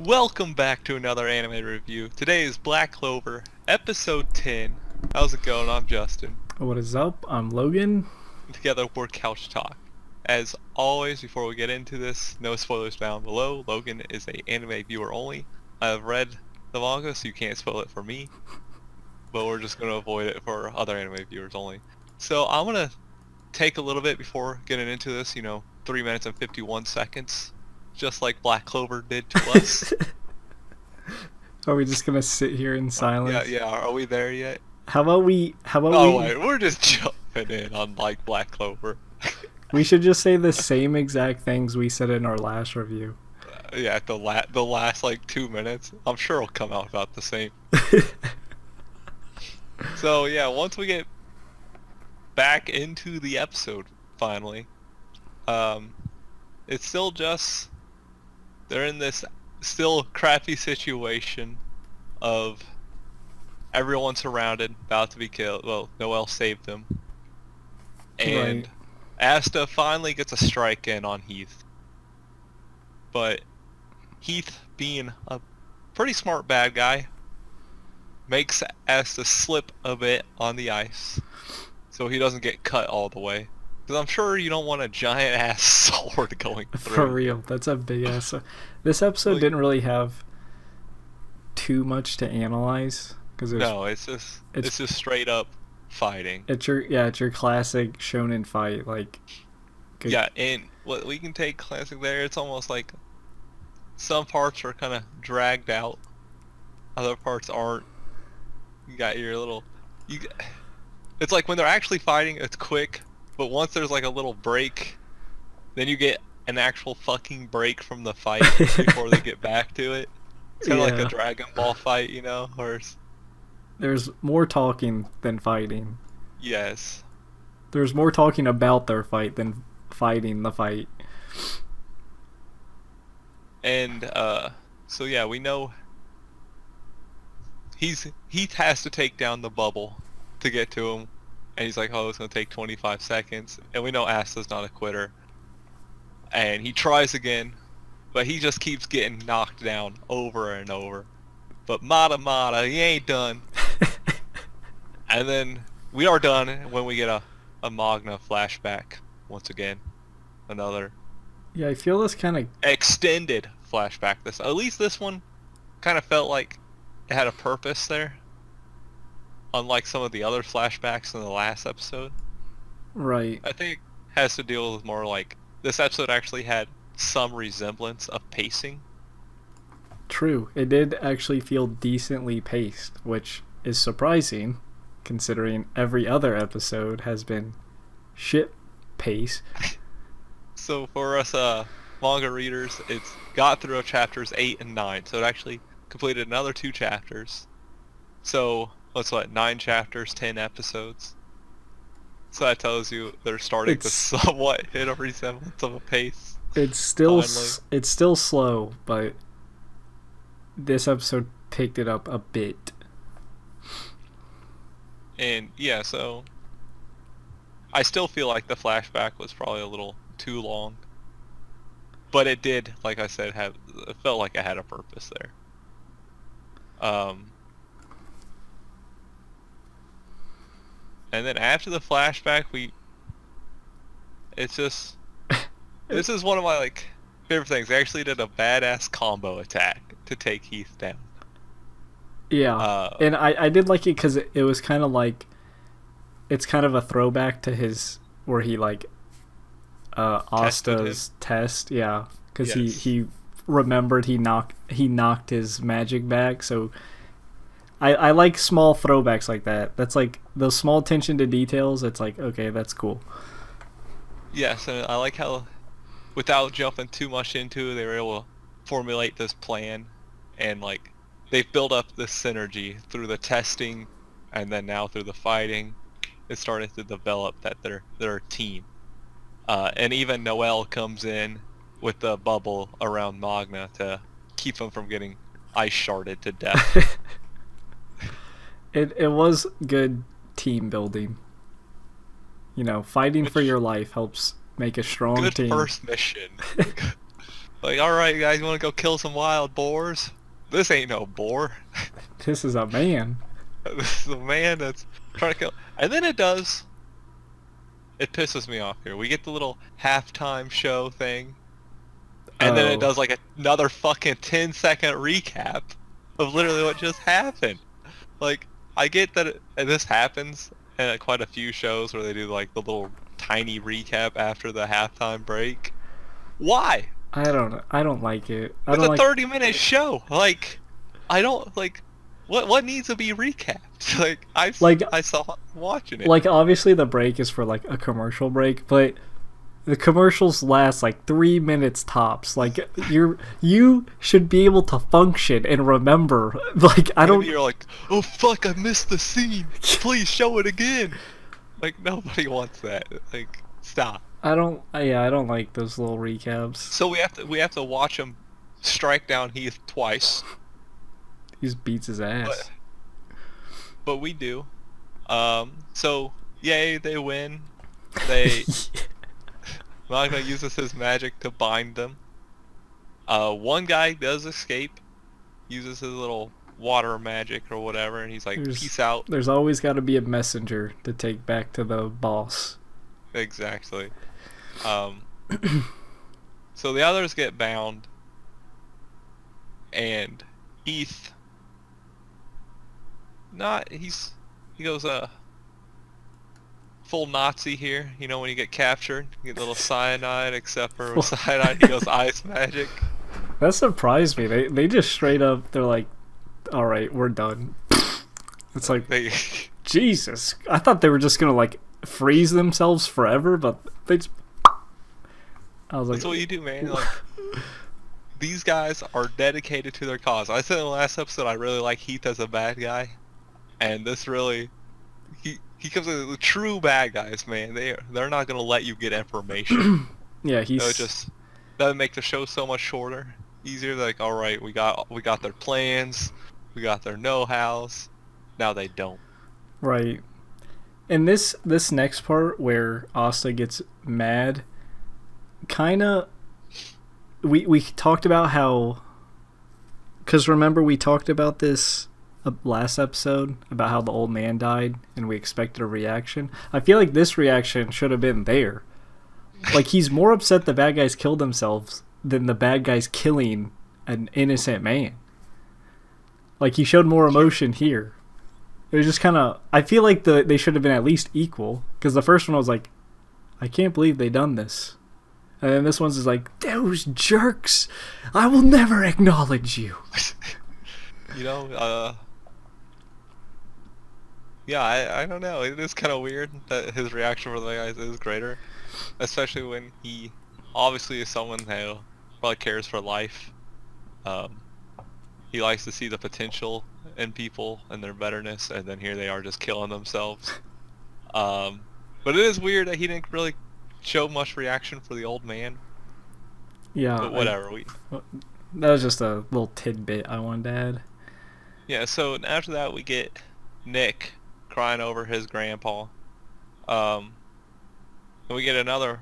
Welcome back to another anime review. Today is Black Clover, episode 10. How's it going? I'm Justin. What is up? I'm Logan. Together we're Couch Talk. As always, before we get into this, no spoilers down below. Logan is an anime viewer only. I have read the manga, so you can't spoil it for me. But we're just going to avoid it for other anime viewers only. So I'm going to take a little bit before getting into this, 3 minutes and 51 seconds. Just like Black Clover did to us. Are we just gonna sit here in silence? Yeah. Are we there yet? How about we? Wait, we're just jumping in on like Black Clover. We should just say the same exact things we said in our last review. Yeah, the last like 2 minutes. I'm sure it'll come out about the same. So yeah, once we get back into the episode, finally, it's still just. They're in this still crappy situation of everyone surrounded, about to be killed. Well, Noelle saved them. And Right. Asta finally gets a strike in on Heath. But Heath, being a pretty smart bad guy, makes Asta slip a bit on the ice so he doesn't get cut all the way. Because I'm sure you don't want a giant ass sword going through. For real, that's a big ass. This episode didn't really have too much to analyze because no, it's just straight up fighting. It's your classic shonen fight, like. Good. Yeah, and what we can take classic there. It's almost like some parts are kind of dragged out, other parts aren't. You got your little. It's like when they're actually fighting, it's quick. But once there's like a little break, then you get an actual fucking break from the fight before they get back to it. It's kind of like a Dragon Ball fight, or There's more talking than fighting. yes. There's more talking about their fight than fighting the fight. And so yeah, we know he has to take down the bubble to get to him. And he's like, oh, it's going to take 25 seconds. And we know Asta's not a quitter. And he tries again, but he just keeps getting knocked down over and over. But Mata, he ain't done. And then we are done when we get a Magna flashback once again. Another Yeah, I feel this kind of extended flashback. At least this one kind of felt like it had a purpose there. Unlike some of the other flashbacks in the last episode. right. I think it has to deal with more like this episode actually had some resemblance of pacing. True. It did actually feel decently paced, which is surprising considering every other episode has been shit pace. So for us manga readers, it's got through chapters 8 and 9, so it actually completed another 2 chapters. So what's 9 chapters, 10 episodes. So that tells you they're starting to somewhat hit a resemblance of a pace. It's still Finally. it's still slow, but this episode picked it up a bit. And yeah, so I still feel like the flashback was probably a little too long. But it did, like I said, it felt like it had a purpose there. And then after the flashback, it's just, this is one of my favorite things. They actually did a badass combo attack to take Heath down. Yeah, and I did like it because it was kind of like, it's kind of a throwback to his, where he Asta's test, yeah, because he remembered he knocked his magic back, so I like small throwbacks like that. That's like those small attention to details. It's like, okay, that's cool. Yes, and I like how, without jumping too much into it, they were able to formulate this plan, and they've built up this synergy through the testing, and then now through the fighting. It's starting to develop that they're a team. And even Noelle comes in with the bubble around Magna to keep him from getting ice sharded to death. It was good team building. Fighting for your life helps make a strong Good team. first mission. Like, alright guys, you wanna go kill some wild boars? This ain't no boar. This is a man. This is a man that's trying to kill. And then it does. It pisses me off here. We get the little halftime show thing. And then it does like another fucking 10-second recap of literally what just happened. Like, I get that this happens at quite a few shows where they do like the little tiny recap after the halftime break. Why? I don't like it. It's a 30-minute show. Like, I don't like. What needs to be recapped? Like, I saw watching it. Like, obviously the break is for like a commercial break, but the commercials last like 3 minutes tops. Like, you should be able to function and remember. Like, I don't. Maybe you're like, oh fuck, I missed the scene. Please show it again. Like, nobody wants that. Like, stop. I don't like those little recaps. So we have to watch him strike down Heath twice. He just beats his ass. But we do. So yay, they win. They Magna uses his magic to bind them. One guy does escape, uses his little water magic or whatever, and he's like, peace out. There's always got to be a messenger to take back to the boss. Exactly. So the others get bound, and Heath, he goes full Nazi here. You know, when you get captured, you get a little cyanide, except for with cyanide he goes ice magic. That surprised me. They just straight up, they're like, all right, we're done. It's like, Jesus. I thought they were just gonna like freeze themselves forever, but they just, I was like, that's what you do, man. Like, these guys are dedicated to their cause. I said in the last episode I really like Heath as a bad guy, and this really, he comes with the true bad guys, man. They're not gonna let you get information. Yeah, that would make the show so much shorter, easier. Like, all right, we got their plans, we got their know-hows. Now they don't. Right. And this next part where Asta gets mad, kind of, we talked about how, because remember we talked about this last episode about how the old man died and we expected a reaction. I feel like this reaction should have been there. Like, he's more upset the bad guys killed themselves than the bad guys killing an innocent man. Like, he showed more emotion here. It was just kind of, I feel like they should have been at least equal, because the first one was like, I can't believe they done this. And then this one's just like, those jerks, I will never acknowledge you. You know, yeah, I don't know. It is kind of weird that his reaction for the guys is greater, especially when he obviously is someone who probably cares for life. He likes to see the potential in people and their betterness, and then here they are just killing themselves. But it is weird that he didn't really show much reaction for the old man. Yeah. But whatever. That was just a little tidbit I wanted to add. Yeah, so after that we get Nick crying over his grandpa. And we get another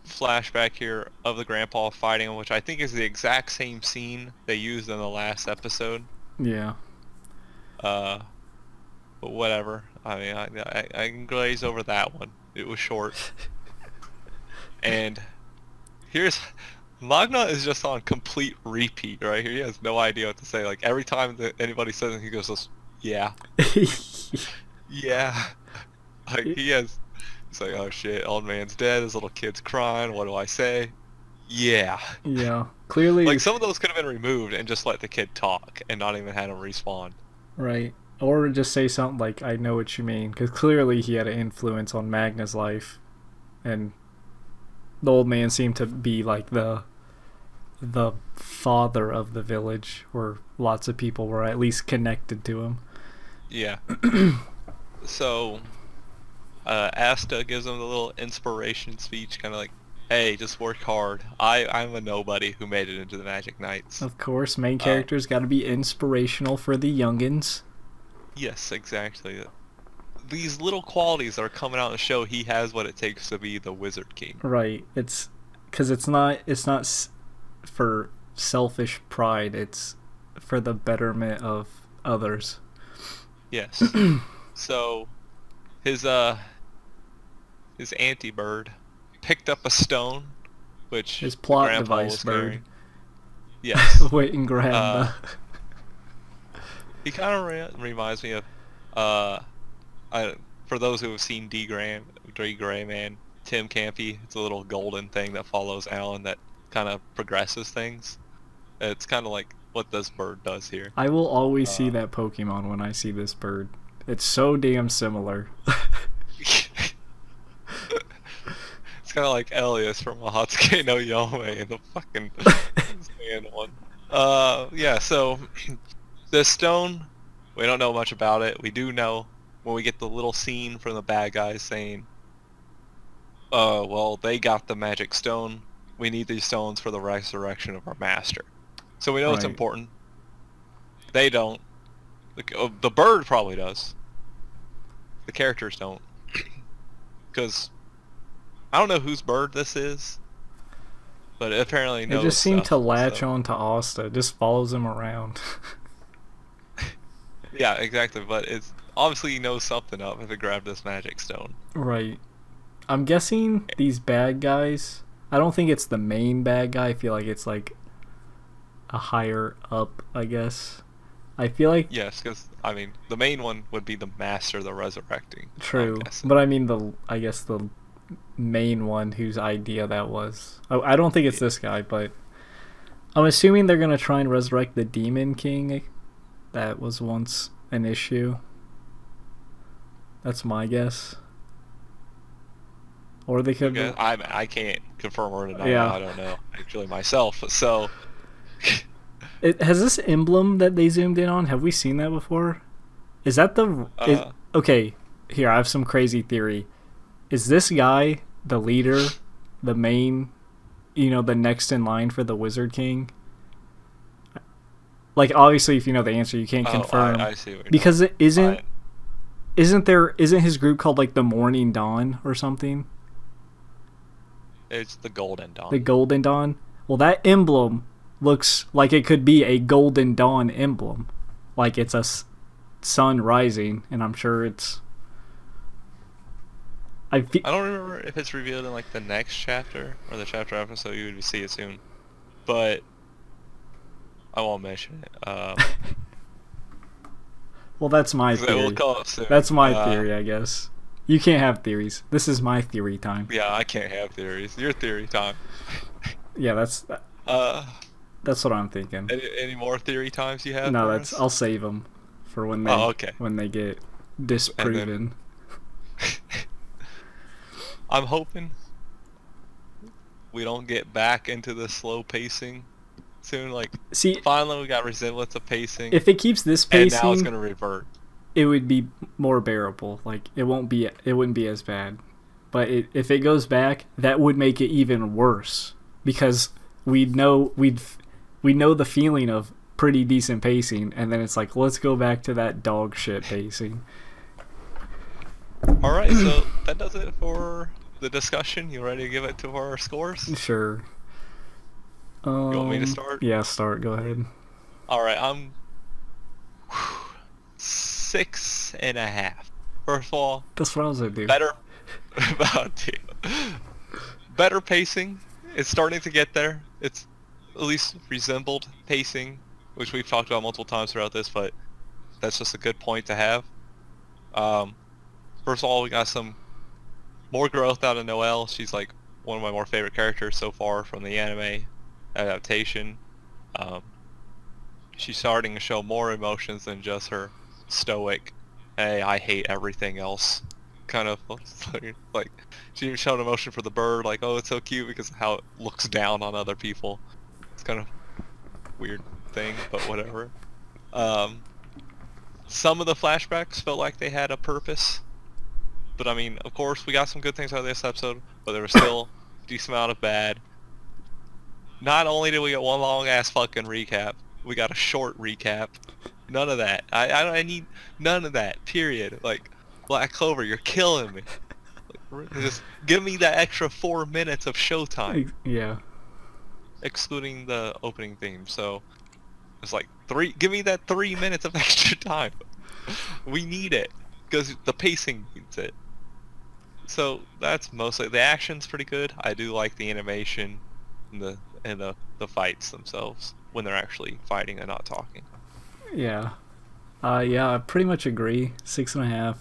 flashback here of the grandpa fighting him, which I think is the exact same scene they used in the last episode. Yeah. But whatever. I mean, I can glaze over that one. It was short. And here's Magna is just on complete repeat right here. He has no idea what to say. Like, every time that anybody says it, he goes, yeah. Yeah. Like, he's like, oh shit, old man's dead, his little kid's crying, what do I say? Yeah. Yeah. Clearly. Like, some of those could have been removed and just let the kid talk and not even had him respawn. Right. Or just say something like, I know what you mean. Because clearly he had an influence on Magna's life. And the old man seemed to be like the father of the village, where lots of people were at least connected to him. Yeah. So, Asta gives him the little inspiration speech, kind of like, hey, just work hard. I'm a nobody who made it into the Magic Knights. Of course, main character's got to be inspirational for the youngins. Yes, exactly. These little qualities that are coming out in the show, he has what it takes to be the Wizard King. Right. It's because it's not for selfish pride. It's for the betterment of others. Yes. So his anti-bird picked up a stone, which His plot Grandpa device was bird. carrying. Yes. Wait and grab. He kind of reminds me of for those who have seen D. Gray Man, Tim Campy. It's a little golden thing that follows Alan that kind of progresses things. It's kind of like what this bird does here. I will always see that Pokemon when I see this bird. It's so damn similar. It's kind of like Elias from Mahatsuke no Yome in the fucking sand one. Yeah, so the stone, we don't know much about it. We do know when we get the little scene from the bad guys saying, well, they got the magic stone. We need these stones for the resurrection of our master. So we know it's important. They don't. The bird probably does. The characters don't. Because I don't know whose bird this is, but it apparently knows. It just seemed to latch so. on to Asta. It just follows him around. Yeah, exactly. But it's obviously he knows something up if it grabbed this magic stone. Right. I'm guessing these bad guys. I don't think it's the main bad guy. I feel like it's like a higher up, I guess. I feel like... Yes, because, I mean, the main one would be the Master, the Resurrecting. True. But I mean, I guess the main one whose idea that was... Oh, I don't think it's this guy, but... I'm assuming they're going to try and resurrect the Demon King that was once an issue. That's my guess. Or they could... Okay. I can't confirm or deny that. I don't know, actually, myself, so... Has this emblem that they zoomed in on, have we seen that before? Is that the... okay, here, I have some crazy theory. Is this guy the leader, the main, the next in line for the Wizard King? Like, obviously, if you know the answer, you can't confirm. I see what you're because it isn't his group called, like, the Morning Dawn or something? It's the Golden Dawn. The Golden Dawn? Well, that emblem looks like it could be a Golden Dawn emblem. Like it's a sun rising, and I'm sure it's... I don't remember if it's revealed in like the next chapter or the chapter after, so you would see it soon. But I won't mention it. Well, that's my theory. We'll call it soon. That's my theory, I guess. You can't have theories. This is my theory time. Yeah, I can't have theories. Your theory time. Yeah, that's what I'm thinking. Any more theory times you have? No, I'll save them for when they when they get disproven. I'm hoping we don't get back into the slow pacing soon. Like, finally we got resemblance of pacing. If it keeps this pacing, and now it's gonna revert. It would be more bearable. Like it wouldn't be as bad. But if it goes back, that would make it even worse because we know the feeling of pretty decent pacing, and then it's like, let's go back to that dog shit pacing. Alright, so that does it for the discussion. You ready to give it to our scores? Sure. You want me to start? Yeah, start. Go ahead. Alright, I'm 6.5. First of all, that's what I was gonna do. Better pacing. It's starting to get there. It's at least resembled pacing, which we've talked about multiple times throughout this, but that's just a good point to have. First of all, we got some more growth out of Noelle. She's like one of my more favorite characters so far from the anime adaptation. She's starting to show more emotions than just her stoic, hey, I hate everything else kind of, like, she even showed emotion for the bird, like, oh, it's so cute because of how it looks down on other people. It's kind of weird thing, but whatever. Some of the flashbacks felt like they had a purpose, but I mean, of course, we got some good things out of this episode, but there was still a decent amount of bad. Not only did we get one long ass fucking recap, we got a short recap. None of that. I need none of that. Period. Like, Black Clover, you're killing me. Like, just give me that extra 4 minutes of showtime. Yeah. excluding the opening theme. So it's like give me that 3 minutes of extra time. We need it because the pacing needs it. So that's mostly, the action's pretty good. I do like the animation and the fights themselves when they're actually fighting and not talking. Yeah. Yeah, I pretty much agree. 6.5.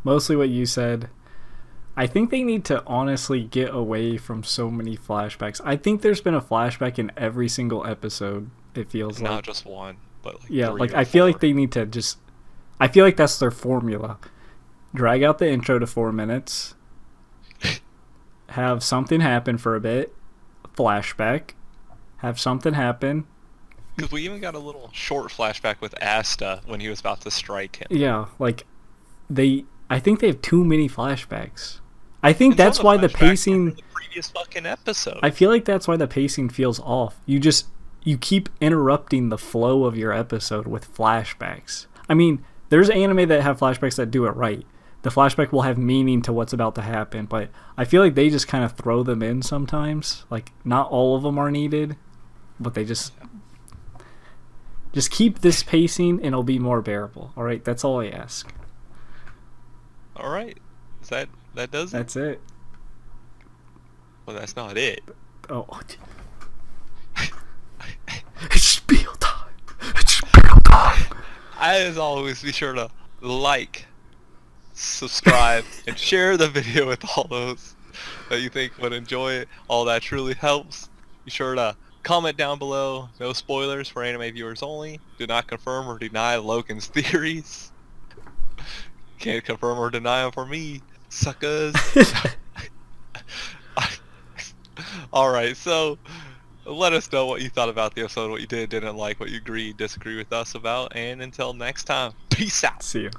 Mostly what you said. I think they need to honestly get away from so many flashbacks. I think there's been a flashback in every single episode, it feels like. Not just one, but like yeah, 3 like or I feel 4. like they need to just, I feel like that's their formula. Drag out the intro to 4 minutes. Have something happen for a bit. Flashback. Have something happen. Because we even got a little short flashback with Asta when he was about to strike him. Yeah, like I think they have too many flashbacks. I think that's why the pacing. The previous fucking episode. I feel like that's why the pacing feels off. You keep interrupting the flow of your episode with flashbacks. I mean, there's anime that have flashbacks that do it right. The flashback will have meaning to what's about to happen, but I feel like they just kind of throw them in sometimes. Like, not all of them are needed, but they just keep this pacing and it'll be more bearable. All right, that's all I ask. All right, is that does it? That's it. Well, that's not it. Oh, it's spiel time. It's spiel time. As always, be sure to like, subscribe, and share the video with all those that you think would enjoy it. All that truly helps. Be sure to comment down below. No spoilers for anime viewers only. Do not confirm or deny Logan's theories. Can't confirm or deny them for me, suckers. Alright, so let us know what you thought about the episode, what you didn't like, what you agreed, disagree with us about, and until next time, peace out. See you.